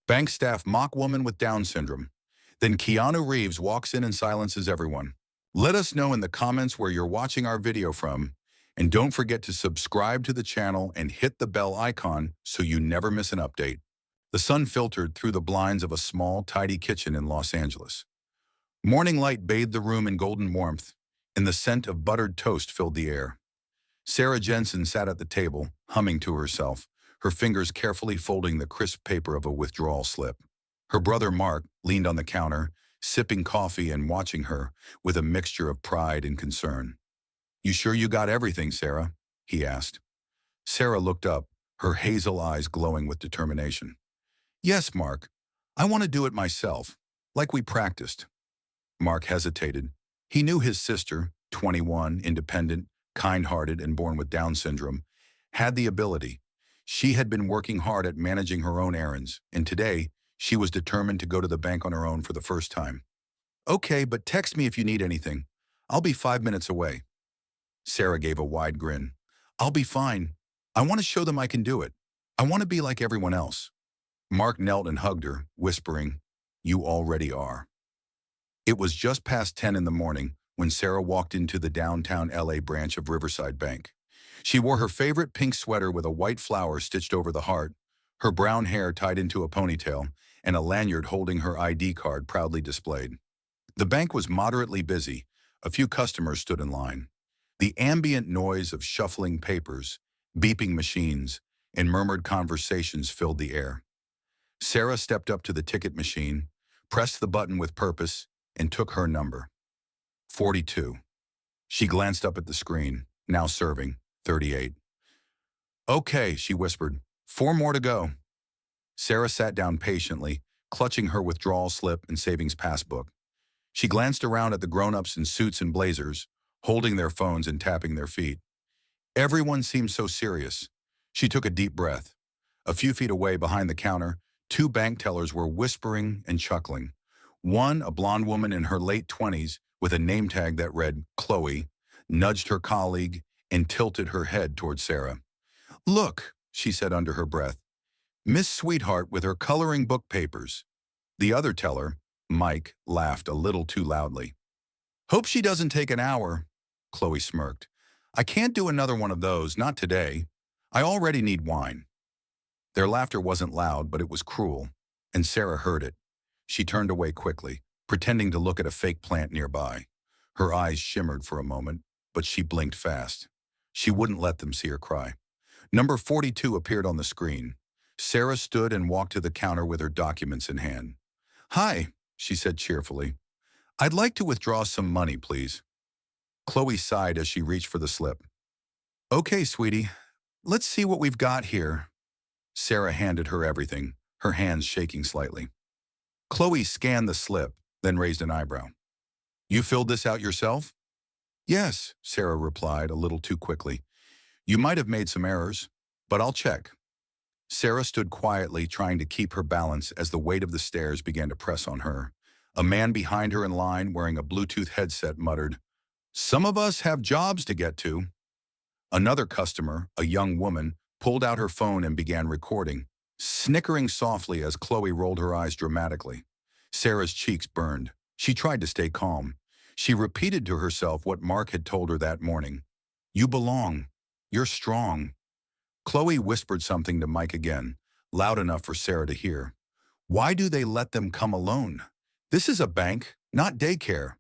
Bank staff mock woman with Down syndrome. Then Keanu Reeves walks in and silences everyone. Let us know in the comments where you're watching our video from, and don't forget to subscribe to the channel and hit the bell icon so you never miss an update. The sun filtered through the blinds of a small, tidy kitchen in Los Angeles. Morning light bathed the room in golden warmth, and the scent of buttered toast filled the air. Sarah Jensen sat at the table, humming to herself, her fingers carefully folding the crisp paper of a withdrawal slip. Her brother Mark leaned on the counter, sipping coffee and watching her with a mixture of pride and concern. "You sure you got everything, Sarah?" he asked. Sarah looked up, her hazel eyes glowing with determination. "Yes, Mark. I want to do it myself, like we practiced." Mark hesitated. He knew his sister, 21, independent, kind-hearted, and born with Down syndrome, had the ability. She had been working hard at managing her own errands, and today, she was determined to go to the bank on her own for the first time. "Okay, but text me if you need anything. I'll be 5 minutes away." Sarah gave a wide grin. "I'll be fine. I want to show them I can do it. I want to be like everyone else." Mark knelt and hugged her, whispering, "You already are." It was just past 10 in the morning when Sarah walked into the downtown LA branch of Riverside Bank. She wore her favorite pink sweater with a white flower stitched over the heart, her brown hair tied into a ponytail, and a lanyard holding her ID card proudly displayed. The bank was moderately busy. A few customers stood in line. The ambient noise of shuffling papers, beeping machines, and murmured conversations filled the air. Sarah stepped up to the ticket machine, pressed the button with purpose, and took her number. 42. She glanced up at the screen, now serving 38. "Okay," she whispered. "4 more to go." Sarah sat down patiently, clutching her withdrawal slip and savings passbook. She glanced around at the grown-ups in suits and blazers, holding their phones and tapping their feet. Everyone seemed so serious. She took a deep breath. A few feet away behind the counter, 2 bank tellers were whispering and chuckling. One, a blonde woman in her late 20s with a name tag that read Chloe, nudged her colleague and tilted her head toward Sarah. "Look," she said under her breath, "Miss Sweetheart with her coloring book papers." The other teller, Mike, laughed a little too loudly. "Hope she doesn't take an hour," Chloe smirked. "I can't do another one of those, not today. I already need wine." Their laughter wasn't loud, but it was cruel, and Sarah heard it. She turned away quickly, pretending to look at a fake plant nearby. Her eyes shimmered for a moment, but she blinked fast. She wouldn't let them see her cry. Number 42 appeared on the screen. Sarah stood and walked to the counter with her documents in hand. "Hi," she said cheerfully. "I'd like to withdraw some money, please." Chloe sighed as she reached for the slip. "Okay, sweetie, let's see what we've got here." Sarah handed her everything, her hands shaking slightly. Chloe scanned the slip, then raised an eyebrow. "You filled this out yourself?" "Yes," Sarah replied a little too quickly. "You might have made some errors, but I'll check." Sarah stood quietly, trying to keep her balance as the weight of the stairs began to press on her. A man behind her in line, wearing a Bluetooth headset, muttered, "Some of us have jobs to get to." Another customer, a young woman, pulled out her phone and began recording, snickering softly as Chloe rolled her eyes dramatically. Sarah's cheeks burned. She tried to stay calm. She repeated to herself what Mark had told her that morning. "You belong. You're strong." Chloe whispered something to Mike again, loud enough for Sarah to hear. "Why do they let them come alone? This is a bank, not daycare."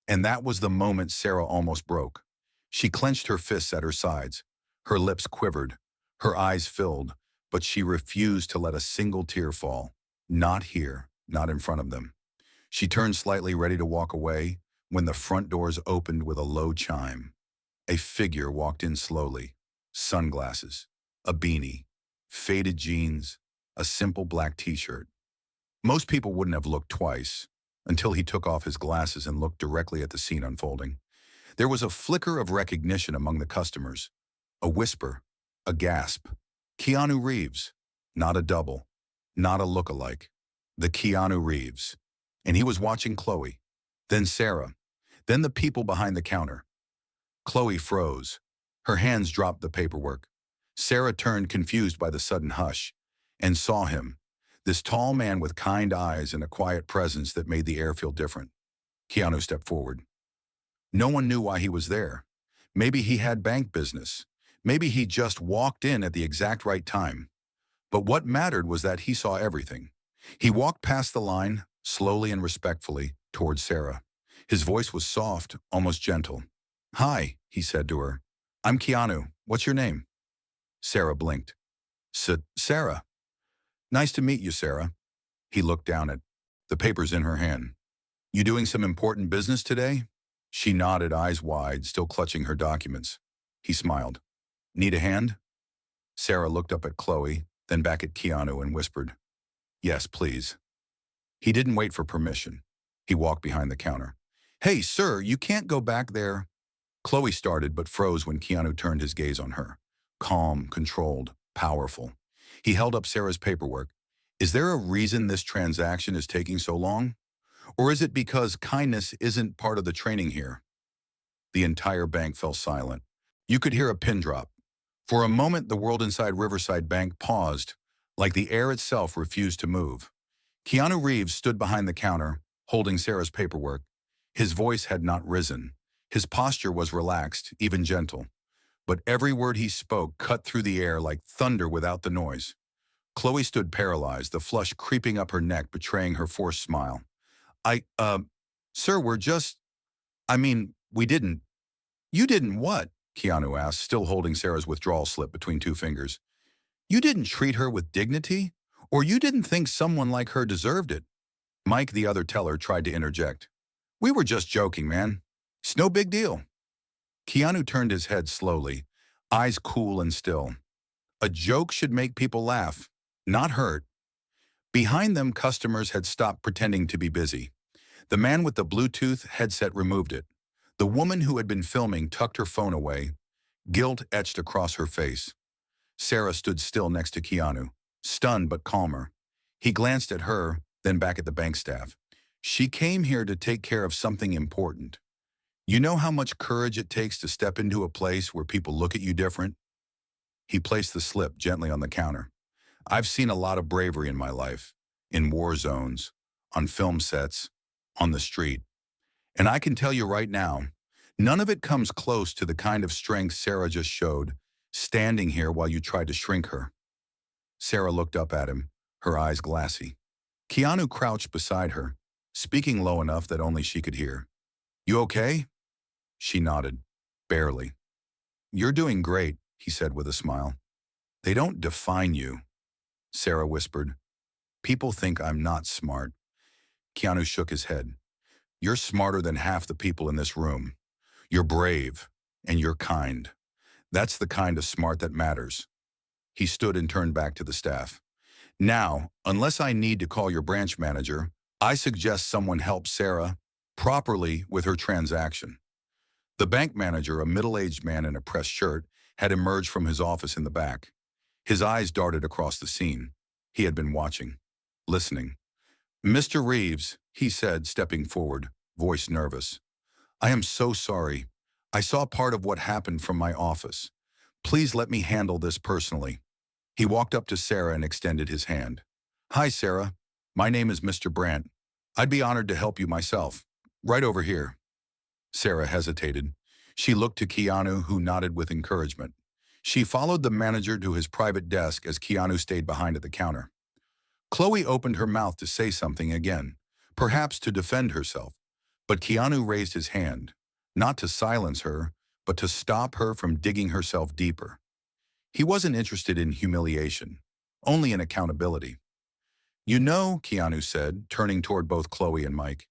And that was the moment Sarah almost broke. She clenched her fists at her sides. Her lips quivered. Her eyes filled, but she refused to let a single tear fall. Not here, not in front of them. She turned slightly, ready to walk away, when the front doors opened with a low chime. A figure walked in slowly. Sunglasses, a beanie, faded jeans, a simple black t-shirt. Most people wouldn't have looked twice, until he took off his glasses and looked directly at the scene unfolding. There was a flicker of recognition among the customers. A whisper, a gasp. Keanu Reeves. Not a double, not a look-alike. The Keanu Reeves. And he was watching Chloe, then Sarah, then the people behind the counter. Chloe froze. Her hands dropped the paperwork. Sarah turned, confused by the sudden hush, and saw him. This tall man with kind eyes and a quiet presence that made the air feel different. Keanu stepped forward. No one knew why he was there. Maybe he had bank business. Maybe he just walked in at the exact right time. But what mattered was that he saw everything. He walked past the line, slowly and respectfully, towards Sarah. His voice was soft, almost gentle. "Hi," he said to her. "I'm Keanu. What's your name?" Sarah blinked. Sarah. "Nice to meet you, Sarah." He looked down at the papers in her hand. "You doing some important business today?" She nodded, eyes wide, still clutching her documents. He smiled. "Need a hand?" Sarah looked up at Chloe, then back at Keanu and whispered, "Yes, please." He didn't wait for permission. He walked behind the counter. "Hey, sir, you can't go back there." Chloe started but froze when Keanu turned his gaze on her. Calm, controlled, powerful. He held up Sarah's paperwork. "Is there a reason this transaction is taking so long? Or is it because kindness isn't part of the training here?" The entire bank fell silent. You could hear a pin drop. For a moment, the world inside Riverside Bank paused, like the air itself refused to move. Keanu Reeves stood behind the counter, holding Sarah's paperwork. His voice had not risen. His posture was relaxed, even gentle. But every word he spoke cut through the air like thunder without the noise. Chloe stood paralyzed, the flush creeping up her neck, betraying her forced smile. Sir, we didn't." "You didn't what?" Keanu asked, still holding Sarah's withdrawal slip between two fingers. "You didn't treat her with dignity? Or you didn't think someone like her deserved it?" Mike, the other teller, tried to interject. "We were just joking, man. It's no big deal." Keanu turned his head slowly, eyes cool and still. A joke should make people laugh, not hurt. Behind them, customers had stopped pretending to be busy. The man with the Bluetooth headset removed it. The woman who had been filming tucked her phone away, guilt etched across her face. Sarah stood still next to Keanu, stunned but calmer. He glanced at her, then back at the bank staff. "She came here to take care of something important. You know how much courage it takes to step into a place where people look at you different?" He placed the slip gently on the counter. "I've seen a lot of bravery in my life, in war zones, on film sets, on the street. And I can tell you right now, none of it comes close to the kind of strength Sarah just showed, standing here while you tried to shrink her." Sarah looked up at him, her eyes glassy. Keanu crouched beside her, speaking low enough that only she could hear. "You okay?" She nodded, barely. "You're doing great," he said with a smile. "They don't define you," Sarah whispered. "People think I'm not smart." Keanu shook his head. "You're smarter than half the people in this room. You're brave, and you're kind. That's the kind of smart that matters." He stood and turned back to the staff. "Now, unless I need to call your branch manager, I suggest someone help Sarah properly with her transaction." The bank manager, a middle-aged man in a pressed shirt, had emerged from his office in the back. His eyes darted across the scene. He had been watching, listening. "Mr. Reeves," he said, stepping forward, voice nervous. "I am so sorry. I saw part of what happened from my office. Please let me handle this personally." He walked up to Sarah and extended his hand. "Hi, Sarah. My name is Mr. Brandt. I'd be honored to help you myself. Right over here." Sarah hesitated. She looked to Keanu, who nodded with encouragement. She followed the manager to his private desk as Keanu stayed behind at the counter. Chloe opened her mouth to say something again, perhaps to defend herself, but Keanu raised his hand, not to silence her, but to stop her from digging herself deeper. He wasn't interested in humiliation, only in accountability. "You know," Keanu said, turning toward both Chloe and Mike,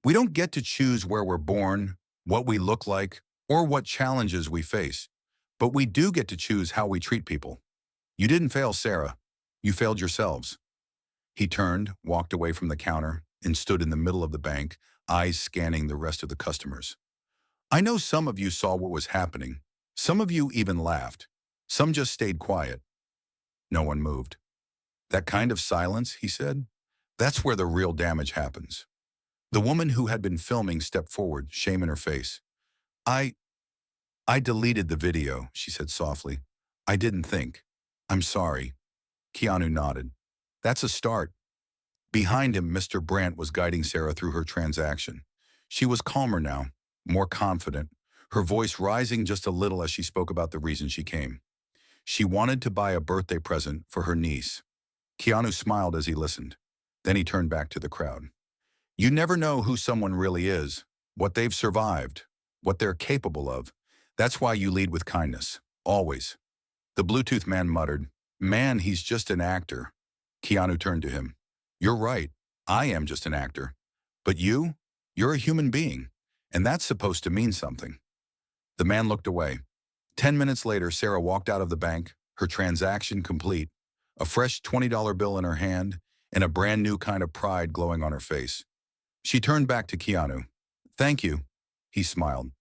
"we don't get to choose where we're born, what we look like, or what challenges we face, but we do get to choose how we treat people. You didn't fail Sarah. You failed yourselves." He turned, walked away from the counter, and stood in the middle of the bank, eyes scanning the rest of the customers. "I know some of you saw what was happening. Some of you even laughed. Some just stayed quiet." No one moved. "That kind of silence," he said, "that's where the real damage happens." The woman who had been filming stepped forward, shame in her face. I deleted the video," she said softly. "I didn't think. I'm sorry." Keanu nodded. That's a start. Behind him, Mr. Brandt was guiding Sarah through her transaction. She was calmer now, more confident, her voice rising just a little as she spoke about the reason she came. She wanted to buy a birthday present for her niece. Keanu smiled as he listened. Then he turned back to the crowd. You never know who someone really is, what they've survived, what they're capable of. That's why you lead with kindness. Always. The Bluetooth man muttered, Man, he's just an actor. Keanu turned to him. You're right. I am just an actor. But you're a human being. And that's supposed to mean something. The man looked away. 10 minutes later, Sarah walked out of the bank, her transaction complete, a fresh $20 bill in her hand, and a brand new kind of pride glowing on her face. She turned back to Keanu. Thank you. He smiled.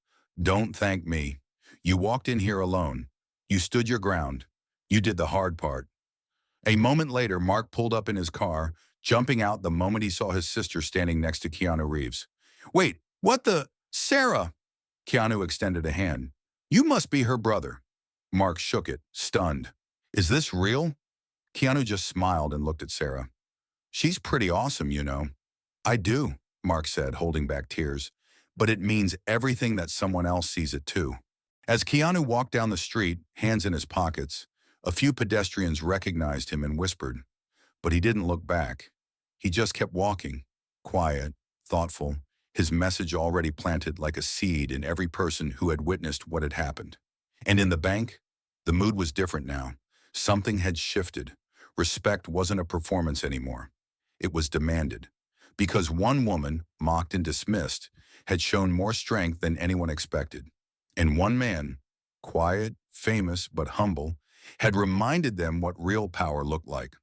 Don't thank me. You walked in here alone. You stood your ground. You did the hard part. A moment later, Mark pulled up in his car, jumping out the moment he saw his sister standing next to Keanu Reeves. Wait, what the? Sarah! Keanu extended a hand. You must be her brother. Mark shook it, stunned. Is this real? Keanu just smiled and looked at Sarah. She's pretty awesome, you know. I do, Mark said, holding back tears. But it means everything that someone else sees it too. As Keanu walked down the street, hands in his pockets, a few pedestrians recognized him and whispered. But he didn't look back. He just kept walking, quiet, thoughtful, his message already planted like a seed in every person who had witnessed what had happened. And in the bank, the mood was different now. Something had shifted. Respect wasn't a performance anymore. It was demanded. Because one woman, mocked and dismissed, had shown more strength than anyone expected. And one man, quiet, famous, but humble, had reminded them what real power looked like.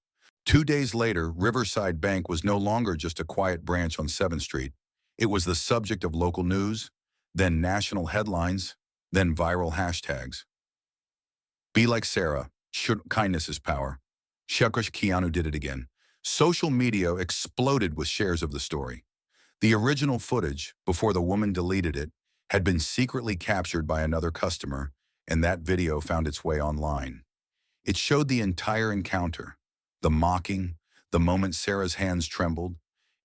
2 days later, Riverside Bank was no longer just a quiet branch on 7th Street. It was the subject of local news, then national headlines, then viral hashtags. Be like Sarah. Kindness is power. Shukash Keanu did it again. Social media exploded with shares of the story. The original footage, before the woman deleted it, had been secretly captured by another customer, and that video found its way online. It showed the entire encounter, the mocking, the moment Sarah's hands trembled,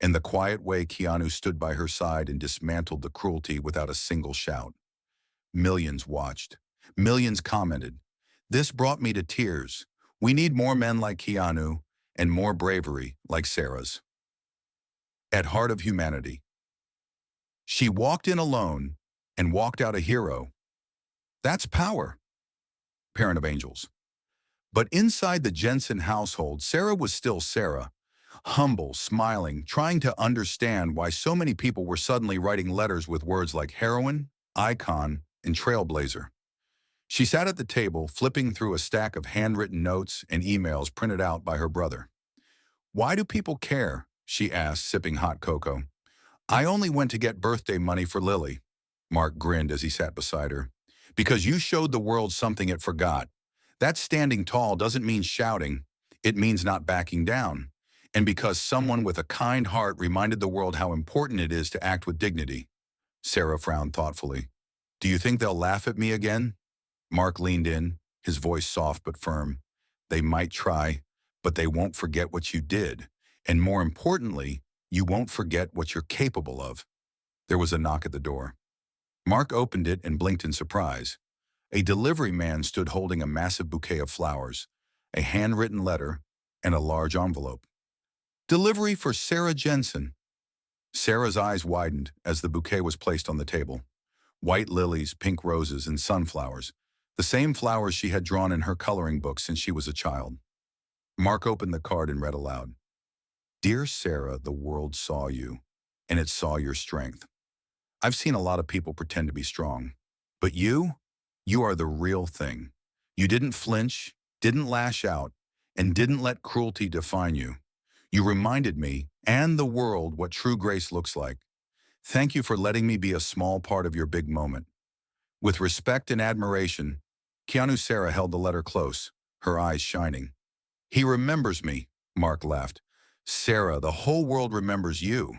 and the quiet way Keanu stood by her side and dismantled the cruelty without a single shout. Millions watched. Millions commented. This brought me to tears. We need more men like Keanu and more bravery like Sarah's. At heart of humanity. She walked in alone and walked out a hero. That's power. Parent of angels. But inside the Jensen household, Sarah was still Sarah. Humble, smiling, trying to understand why so many people were suddenly writing letters with words like heroine, icon, and trailblazer. She sat at the table, flipping through a stack of handwritten notes and emails printed out by her brother. Why do people care? She asked, sipping hot cocoa. I only went to get birthday money for Lily. Mark grinned as he sat beside her. Because you showed the world something it forgot. That standing tall doesn't mean shouting. It means not backing down. And because someone with a kind heart reminded the world how important it is to act with dignity. Sarah frowned thoughtfully. Do you think they'll laugh at me again? Mark leaned in, his voice soft but firm. They might try, but they won't forget what you did. And more importantly, you won't forget what you're capable of. There was a knock at the door. Mark opened it and blinked in surprise. A delivery man stood holding a massive bouquet of flowers, a handwritten letter, and a large envelope. Delivery for Sarah Jensen. Sarah's eyes widened as the bouquet was placed on the table. White lilies, pink roses, and sunflowers, the same flowers she had drawn in her coloring book since she was a child. Mark opened the card and read aloud. Dear Sarah, the world saw you, and it saw your strength. I've seen a lot of people pretend to be strong, but you are the real thing. You didn't flinch, didn't lash out, and didn't let cruelty define you. You reminded me and the world what true grace looks like. Thank you for letting me be a small part of your big moment. With respect and admiration, Keanu Sarah held the letter close, her eyes shining. He remembers me, Mark laughed. Sarah, the whole world remembers you.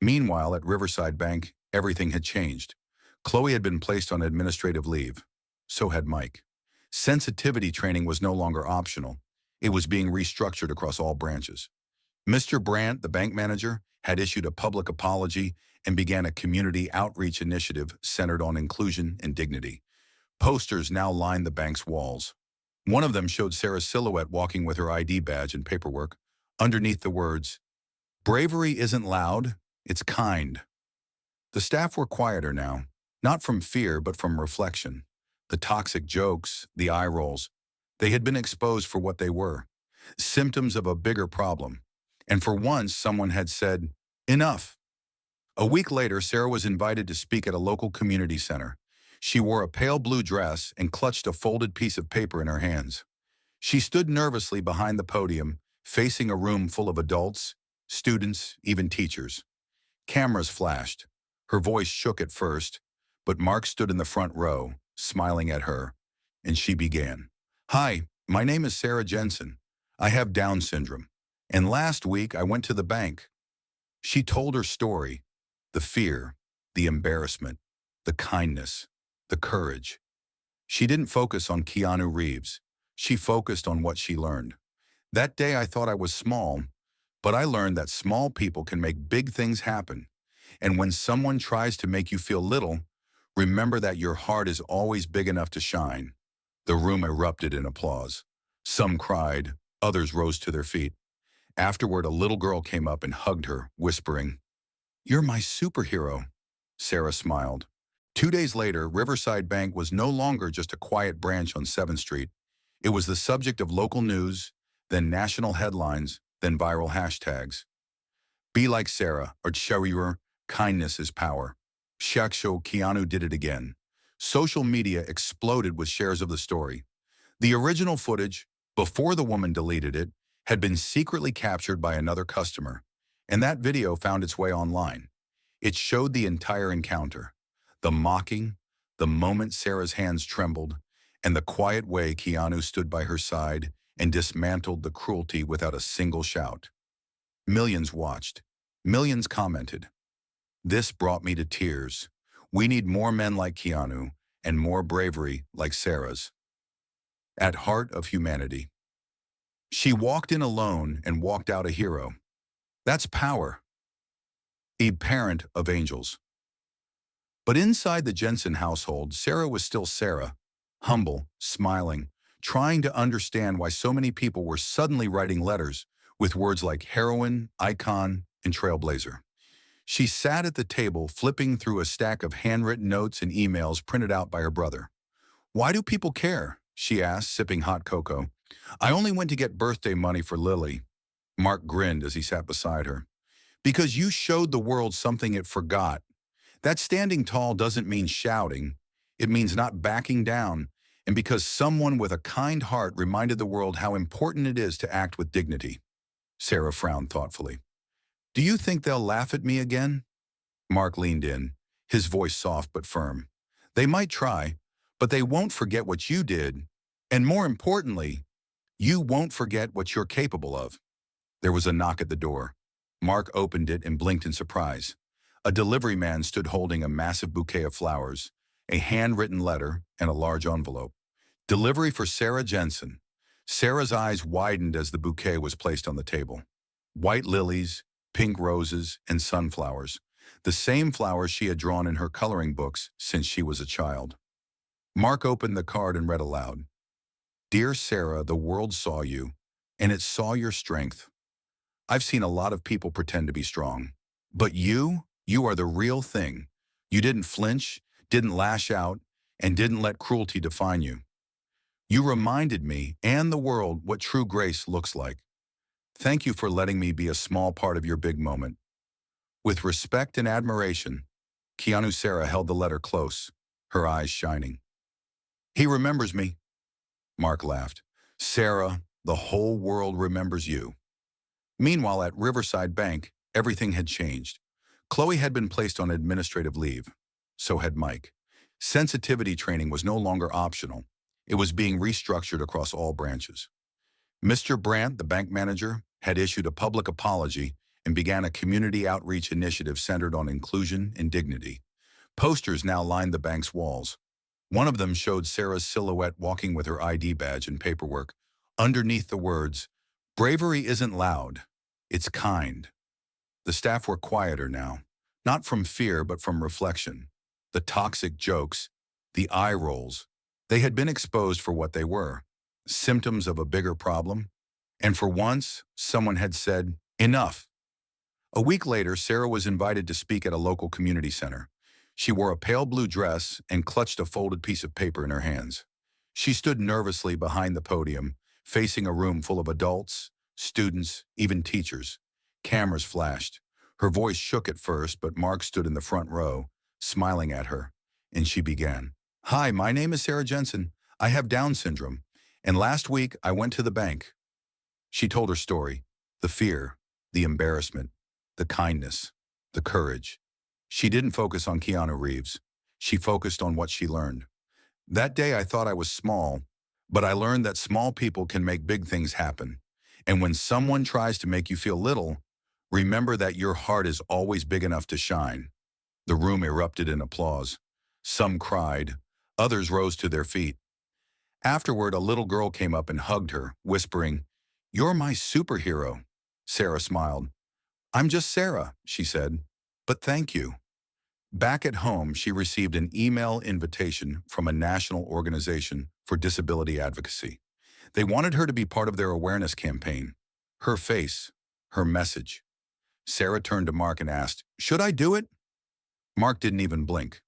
Meanwhile, at Riverside Bank, everything had changed. Chloe had been placed on administrative leave. So had Mike. Sensitivity training was no longer optional. It was being restructured across all branches. Mr. Brandt, the bank manager, had issued a public apology and began a community outreach initiative centered on inclusion and dignity. Posters now lined the bank's walls. One of them showed Sarah's silhouette walking with her ID badge and paperwork. Underneath the words, "Bravery isn't loud, it's kind." The staff were quieter now, not from fear but from reflection. The toxic jokes, the eye rolls, they had been exposed for what they were, symptoms of a bigger problem. And for once, someone had said, "Enough." A week later, Sarah was invited to speak at a local community center. She wore a pale blue dress and clutched a folded piece of paper in her hands. She stood nervously behind the podium, facing a room full of adults, students, even teachers. Cameras flashed. Her voice shook at first, but Mark stood in the front row, smiling at her, and she began. "Hi, my name is Sarah Jensen. I have Down syndrome, and last week I went to the bank." She told her story, the fear, the embarrassment, the kindness, the courage. She didn't focus on Keanu Reeves. She focused on what she learned. "That day I thought I was small, but I learned that small people can make big things happen. And when someone tries to make you feel little, remember that your heart is always big enough to shine." The room erupted in applause. Some cried, others rose to their feet. Afterward, a little girl came up and hugged her, whispering, "You're my superhero." Sarah smiled. 2 days later, Riverside Bank was no longer just a quiet branch on 7th Street. It was the subject of local news, then national headlines, then viral hashtags. "Be like Sarah," or "Sharir, kindness is power." Shaksho Keanu did it again. Social media exploded with shares of the story. The original footage, before the woman deleted it, had been secretly captured by another customer, and that video found its way online. It showed the entire encounter, the mocking, the moment Sarah's hands trembled, and the quiet way Keanu stood by her side and dismantled the cruelty without a single shout. Millions watched. Millions commented. "This brought me to tears. We need more men like Keanu and more bravery like Sarah's." At heart of humanity. She walked in alone and walked out a hero. That's power. A parent of angels. But inside the Jensen household, Sarah was still Sarah, humble, smiling, trying to understand why so many people were suddenly writing letters with words like heroine, icon, and trailblazer. She sat at the table flipping through a stack of handwritten notes and emails printed out by her brother. "Why do people care?" she asked, sipping hot cocoa. "I only went to get birthday money for Lily." Mark grinned as he sat beside her. "Because you showed the world something it forgot. That standing tall doesn't mean shouting. It means not backing down. And because someone with a kind heart reminded the world how important it is to act with dignity." Sarah frowned thoughtfully. "Do you think they'll laugh at me again?" Mark leaned in, his voice soft but firm. "They might try, but they won't forget what you did. And more importantly, you won't forget what you're capable of." There was a knock at the door. Mark opened it and blinked in surprise. A delivery man stood holding a massive bouquet of flowers, a handwritten letter, and a large envelope. "Delivery for Sarah Jensen." Sarah's eyes widened as the bouquet was placed on the table. White lilies, pink roses, and sunflowers, the same flowers she had drawn in her coloring books since she was a child. Mark opened the card and read aloud, "Dear Sarah, the world saw you, and it saw your strength. I've seen a lot of people pretend to be strong. But you are the real thing. You didn't flinch, didn't lash out, and didn't let cruelty define you. You reminded me and the world what true grace looks like. Thank you for letting me be a small part of your big moment." With respect and admiration, Keanu Sarah held the letter close, her eyes shining. "He remembers me." Mark laughed. "Sarah, the whole world remembers you." Meanwhile, at Riverside Bank, everything had changed. Chloe had been placed on administrative leave. So had Mike. Sensitivity training was no longer optional. It was being restructured across all branches. Mr. Brandt, the bank manager, had issued a public apology and began a community outreach initiative centered on inclusion and dignity. Posters now lined the bank's walls. One of them showed Sarah's silhouette walking with her ID badge and paperwork. Underneath the words, bravery isn't loud, it's kind. The staff were quieter now, not from fear but from reflection. The toxic jokes, the eye rolls, they had been exposed for what they were, symptoms of a bigger problem. And for once, someone had said, enough. A week later, Sarah was invited to speak at a local community center. She wore a pale blue dress and clutched a folded piece of paper in her hands. She stood nervously behind the podium, facing a room full of adults, students, even teachers. Cameras flashed. Her voice shook at first, but Mark stood in the front row, smiling at her, and she began. Hi, my name is Sarah Jensen. I have Down syndrome, and last week I went to the bank. She told her story, the fear, the embarrassment, the kindness, the courage. She didn't focus on Keanu Reeves. She focused on what she learned. That day I thought I was small, but I learned that small people can make big things happen. And when someone tries to make you feel little, remember that your heart is always big enough to shine. The room erupted in applause. Some cried. Others rose to their feet. Afterward, a little girl came up and hugged her, whispering, "You're my superhero." Sarah smiled. "I'm just Sarah," she said, "but thank you." Back at home, she received an email invitation from a national organization for disability advocacy. They wanted her to be part of their awareness campaign. Her face, her message. Sarah turned to Mark and asked, "Should I do it?" Mark didn't even blink.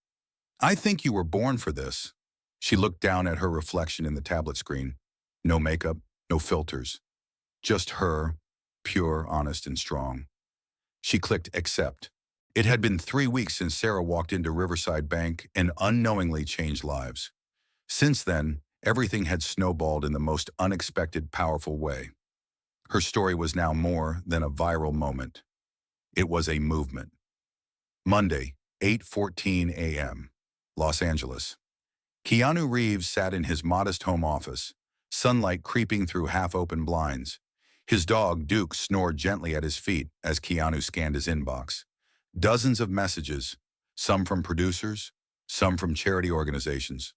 "I think you were born for this." She looked down at her reflection in the tablet screen. No makeup, no filters. Just her, pure, honest, and strong. She clicked accept. It had been 3 weeks since Sarah walked into Riverside Bank and unknowingly changed lives. Since then, everything had snowballed in the most unexpected, powerful way. Her story was now more than a viral moment. It was a movement. Monday, 8:14 a.m., Los Angeles. Keanu Reeves sat in his modest home office, sunlight creeping through half-open blinds. His dog, Duke, snored gently at his feet as Keanu scanned his inbox. Dozens of messages, some from producers, some from charity organizations.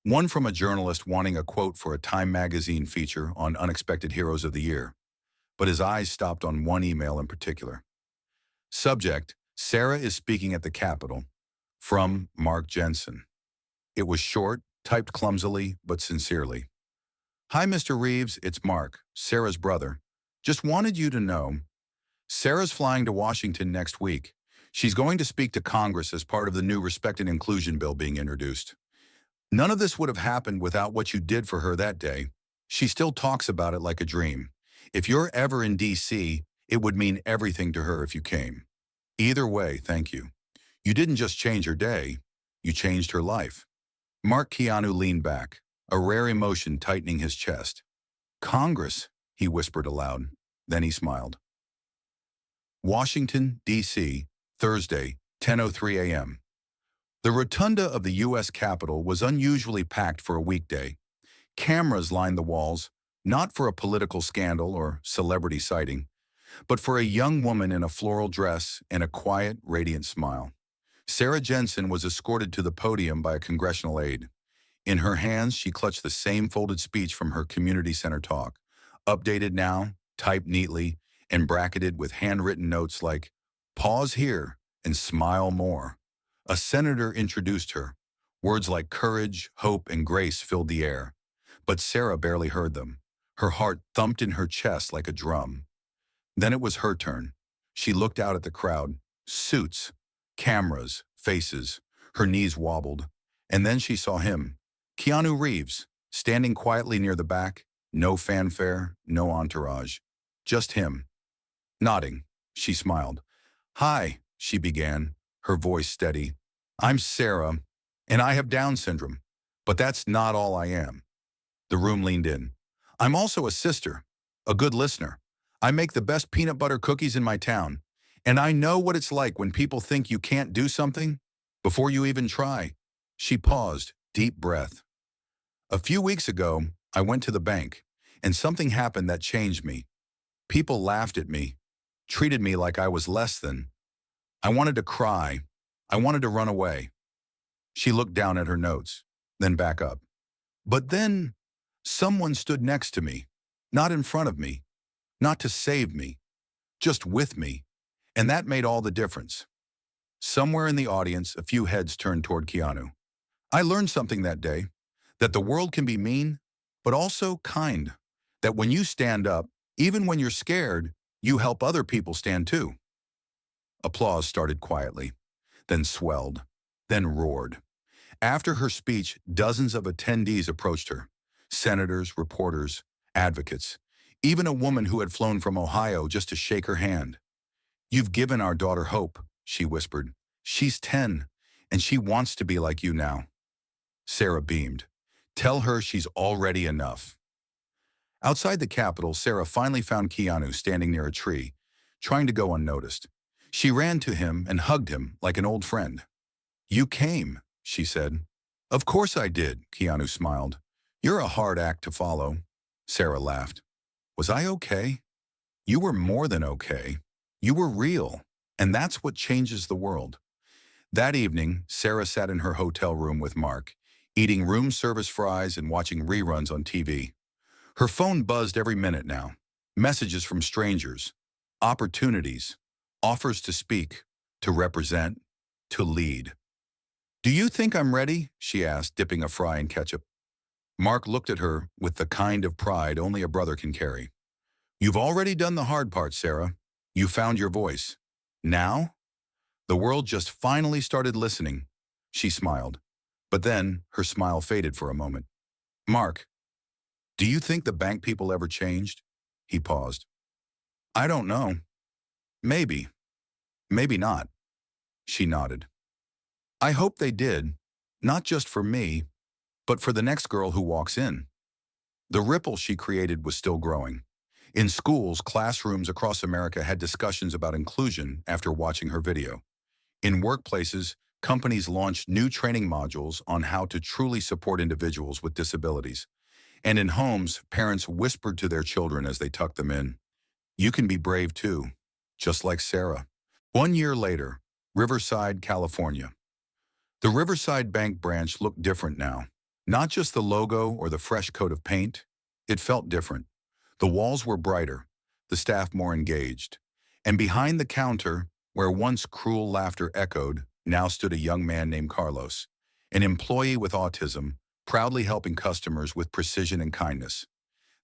One from a journalist wanting a quote for a Time magazine feature on unexpected heroes of the year. But his eyes stopped on one email in particular. Subject, Sarah is speaking at the Capitol. From Mark Jensen. It was short, typed clumsily, but sincerely. "Hi, Mr. Reeves, it's Mark, Sarah's brother. Just wanted you to know, Sarah's flying to Washington next week. She's going to speak to Congress as part of the new Respect and Inclusion bill being introduced. None of this would have happened without what you did for her that day. She still talks about it like a dream. If you're ever in D.C., it would mean everything to her if you came. Either way, thank you. You didn't just change her day, you changed her life." Mark Keanu leaned back, a rare emotion tightening his chest. "Congress," he whispered aloud. Then he smiled. Washington, D.C., Thursday, 10:03 a.m. The rotunda of the U.S. Capitol was unusually packed for a weekday. Cameras lined the walls, not for a political scandal or celebrity sighting, but for a young woman in a floral dress and a quiet, radiant smile. Sarah Jensen was escorted to the podium by a congressional aide. In her hands, she clutched the same folded speech from her community center talk, updated now, typed neatly, and bracketed with handwritten notes like, "Pause here and smile more." A senator introduced her. Words like courage, hope, and grace filled the air. But Sarah barely heard them. Her heart thumped in her chest like a drum. Then it was her turn. She looked out at the crowd. Suits, cameras, faces. Her knees wobbled. And then she saw him, Keanu Reeves, standing quietly near the back. No fanfare, no entourage. Just him. Nodding, she smiled. "Hi," she began, her voice steady. "I'm Sarah, and I have Down syndrome. But that's not all I am." The room leaned in. "I'm also a sister, a good listener. I make the best peanut butter cookies in my town. And I know what it's like when people think you can't do something before you even try." She paused, deep breath. "A few weeks ago, I went to the bank, and something happened that changed me. People laughed at me, treated me like I was less than. I wanted to cry. I wanted to run away." She looked down at her notes, then back up. "But then, someone stood next to me. Not in front of me, not to save me, just with me. And that made all the difference. Somewhere in the audience, a few heads turned toward Keanu. I learned something that day, that the world can be mean, but also kind. That when you stand up, even when you're scared, you help other people stand too. Applause started quietly, then swelled, then roared. After her speech, dozens of attendees approached her. Senators, reporters, advocates, even a woman who had flown from Ohio just to shake her hand. "You've given our daughter hope," she whispered. "She's 10, and she wants to be like you now." Sarah beamed. "Tell her she's already enough." Outside the Capitol, Sarah finally found Keanu standing near a tree, trying to go unnoticed. She ran to him and hugged him like an old friend. "You came," she said. "Of course I did," Keanu smiled. "You're a hard act to follow." Sarah laughed. "Was I okay?" "You were more than okay. You were real, and that's what changes the world." That evening, Sarah sat in her hotel room with Mark, eating room service fries and watching reruns on TV. Her phone buzzed every minute now. Messages from strangers, opportunities, offers to speak, to represent, to lead. "Do you think I'm ready?" she asked, dipping a fry in ketchup. Mark looked at her with the kind of pride only a brother can carry. "You've already done the hard part, Sarah. You found your voice. Now?" The world just finally started listening. She smiled. But then her smile faded for a moment. "Mark, do you think the bank people ever changed?" He paused. "I don't know. Maybe. Maybe not." She nodded. "I hope they did. Not just for me, but for the next girl who walks in." The ripple she created was still growing. In schools, classrooms across America had discussions about inclusion after watching her video. In workplaces, companies launched new training modules on how to truly support individuals with disabilities. And in homes, parents whispered to their children as they tucked them in, "You can be brave too, just like Sarah." 1 year later, Riverside, California. The Riverside Bank branch looked different now. Not just the logo or the fresh coat of paint. It felt different. The walls were brighter, the staff more engaged. And behind the counter, where once cruel laughter echoed, now stood a young man named Carlos, an employee with autism, proudly helping customers with precision and kindness.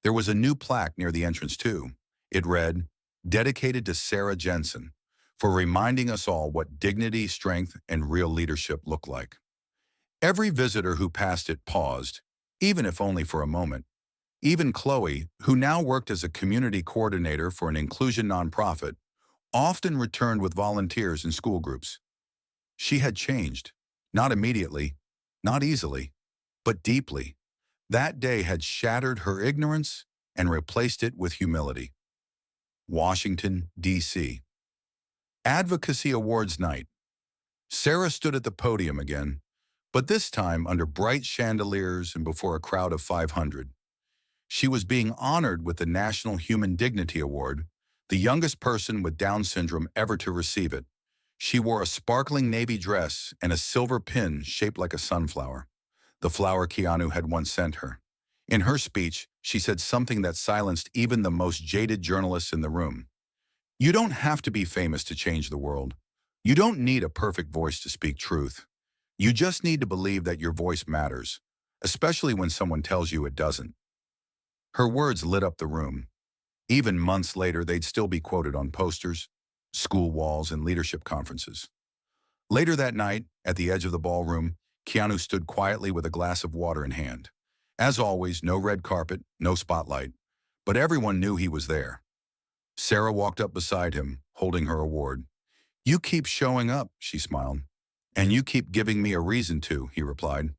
There was a new plaque near the entrance too. It read, "Dedicated to Sarah Jensen, for reminding us all what dignity, strength, and real leadership look like." Every visitor who passed it paused, even if only for a moment. Even Chloe, who now worked as a community coordinator for an inclusion nonprofit, often returned with volunteers and school groups. She had changed, not immediately, not easily, but deeply. That day had shattered her ignorance and replaced it with humility. Washington, D.C. Advocacy Awards Night. Sarah stood at the podium again, but this time under bright chandeliers and before a crowd of 500. She was being honored with the National Human Dignity Award, the youngest person with Down syndrome ever to receive it. She wore a sparkling navy dress and a silver pin shaped like a sunflower, the flower Keanu had once sent her. In her speech, she said something that silenced even the most jaded journalists in the room. "You don't have to be famous to change the world. You don't need a perfect voice to speak truth. You just need to believe that your voice matters, especially when someone tells you it doesn't." Her words lit up the room. Even months later, they'd still be quoted on posters, school walls, and leadership conferences. Later that night, at the edge of the ballroom, Keanu stood quietly with a glass of water in hand. As always, no red carpet, no spotlight, but everyone knew he was there. Sarah walked up beside him, holding her award. "You keep showing up," she smiled. "And you keep giving me a reason to," he replied.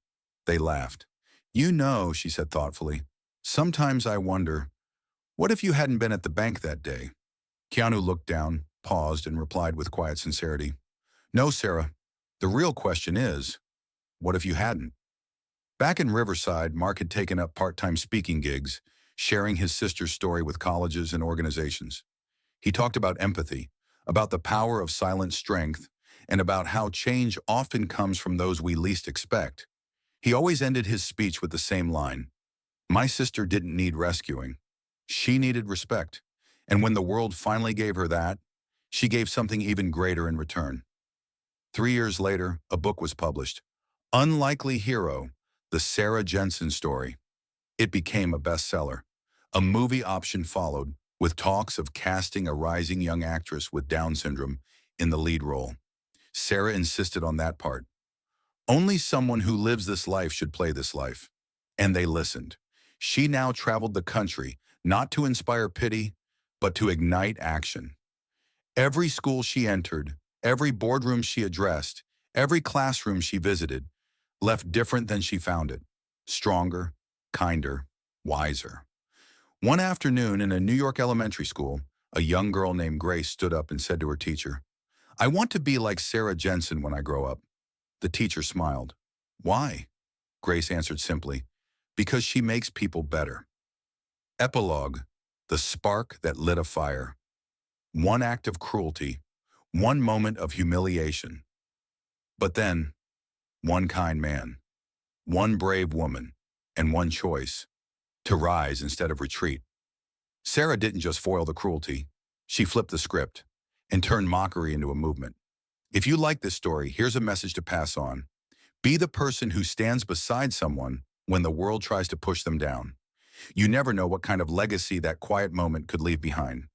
They laughed. "You know," she said thoughtfully, "sometimes I wonder, what if you hadn't been at the bank that day?" Keanu looked down, paused, and replied with quiet sincerity, "No, Sarah, the real question is, what if you hadn't?" Back in Riverside, Mark had taken up part-time speaking gigs, sharing his sister's story with colleges and organizations. He talked about empathy, about the power of silent strength, and about how change often comes from those we least expect. He always ended his speech with the same line, "My sister didn't need rescuing. She needed respect. And when the world finally gave her that, she gave something even greater in return. 3 years later, a book was published. Unlikely Hero, the Sarah Jensen story. It became a bestseller. A movie option followed, with talks of casting a rising young actress with Down syndrome in the lead role. Sarah insisted on that part. Only someone who lives this life should play this life. And they listened. She now traveled the country, not to inspire pity, but to ignite action. Every school she entered, every boardroom she addressed, every classroom she visited, left different than she found it. Stronger, kinder, wiser. One afternoon in a New York elementary school, a young girl named Grace stood up and said to her teacher, "I want to be like Sarah Jensen when I grow up." The teacher smiled. "Why?" Grace answered simply, "Because she makes people better." Epilogue, the spark that lit a fire. One act of cruelty, one moment of humiliation. But then, one kind man, one brave woman, and one choice, to rise instead of retreat. Sarah didn't just foil the cruelty, she flipped the script and turned mockery into a movement. If you like this story, here's a message to pass on. Be the person who stands beside someone when the world tries to push them down. You never know what kind of legacy that quiet moment could leave behind.